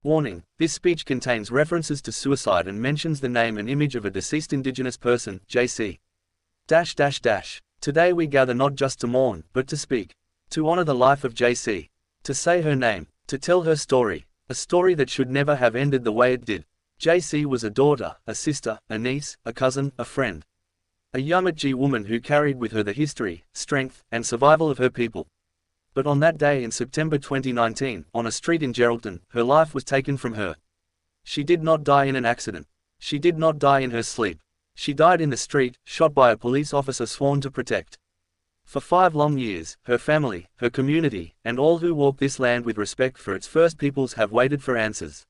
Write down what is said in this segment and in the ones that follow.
Warning: this speech contains references to suicide and mentions the name and image of a deceased Indigenous person, JC. Today we gather not just to mourn, but to speak. To honor the life of JC. To say her name. To tell her story. A story that should never have ended the way it did. JC was a daughter, a sister, a niece, a cousin, a friend. A Yamatji woman who carried with her the history, strength, and survival of her people. But on that day in September 2019, on a street in Geraldton, her life was taken from her. She did not die in an accident. She did not die in her sleep. She died in the street, shot by a police officer sworn to protect. For 5 long years, her family, her community, and all who walk this land with respect for its first peoples have waited for answers.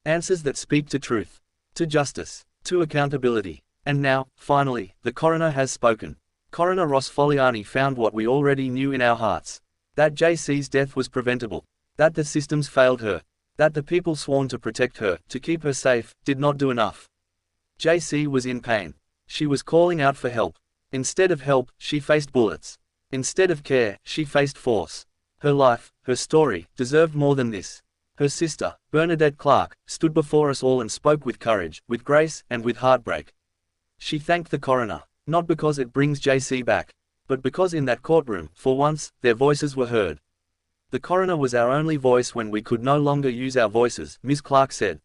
Answers that speak to truth, to justice, to accountability. And now, finally, the coroner has spoken. Coroner Ros Fogliani found what we already knew in our hearts. That JC's death was preventable. That the systems failed her. That the people sworn to protect her, to keep her safe, did not do enough. JC was in pain. She was calling out for help. Instead of help, she faced bullets. Instead of care, she faced force. Her life, her story, deserved more than this. Her sister, Bernadette Clarke, stood before us all and spoke with courage, with grace, and with heartbreak. She thanked the coroner, not because it brings JC back, but because in that courtroom, for once, their voices were heard. The coroner was our only voice when we could no longer use our voices, Ms. Clarke said.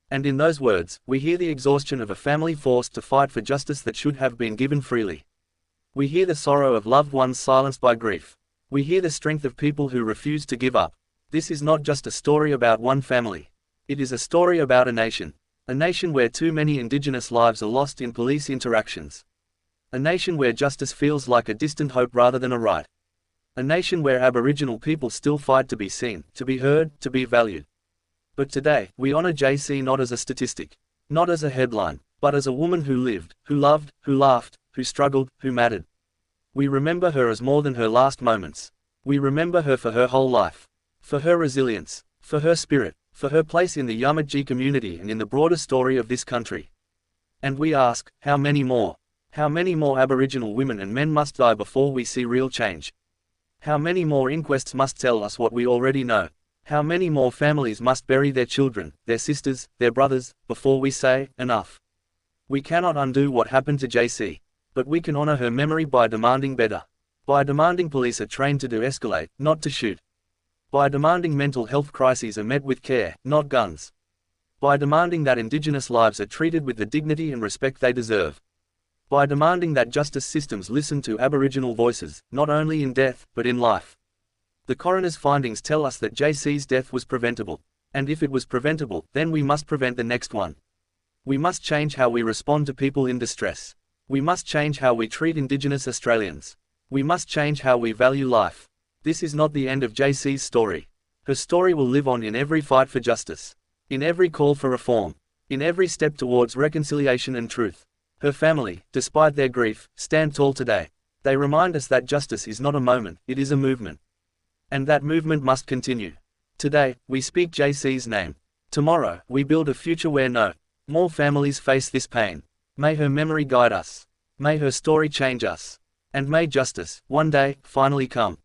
And in those words, we hear the exhaustion of a family forced to fight for justice that should have been given freely. We hear the sorrow of loved ones silenced by grief. We hear the strength of people who refuse to give up. This is not just a story about one family. It is a story about a nation. A nation where too many Indigenous lives are lost in police interactions. A nation where justice feels like a distant hope rather than a right. A nation where Aboriginal people still fight to be seen, to be heard, to be valued. But today, we honor JC not as a statistic, not as a headline, but as a woman who lived, who loved, who laughed, who struggled, who mattered. We remember her as more than her last moments. We remember her for her whole life. For her resilience, for her spirit, for her place in the Yamatji community and in the broader story of this country. And we ask, how many more? How many more Aboriginal women and men must die before we see real change? How many more inquests must tell us what we already know? How many more families must bury their children, their sisters, their brothers, before we say, enough? We cannot undo what happened to JC. But we can honor her memory by demanding better. By demanding police are trained to de-escalate, not to shoot. By demanding mental health crises are met with care, not guns. By demanding that Indigenous lives are treated with the dignity and respect they deserve. By demanding that justice systems listen to Aboriginal voices, not only in death, but in life. The coroner's findings tell us that JC's death was preventable. And if it was preventable, then we must prevent the next one. We must change how we respond to people in distress. We must change how we treat Indigenous Australians. We must change how we value life. This is not the end of JC's story. Her story will live on in every fight for justice. In every call for reform. In every step towards reconciliation and truth. Her family, despite their grief, stand tall today. They remind us that justice is not a moment, it is a movement. And that movement must continue. Today, we speak JC's name. Tomorrow, we build a future where no more families face this pain. May her memory guide us. May her story change us. And may justice, one day, finally come.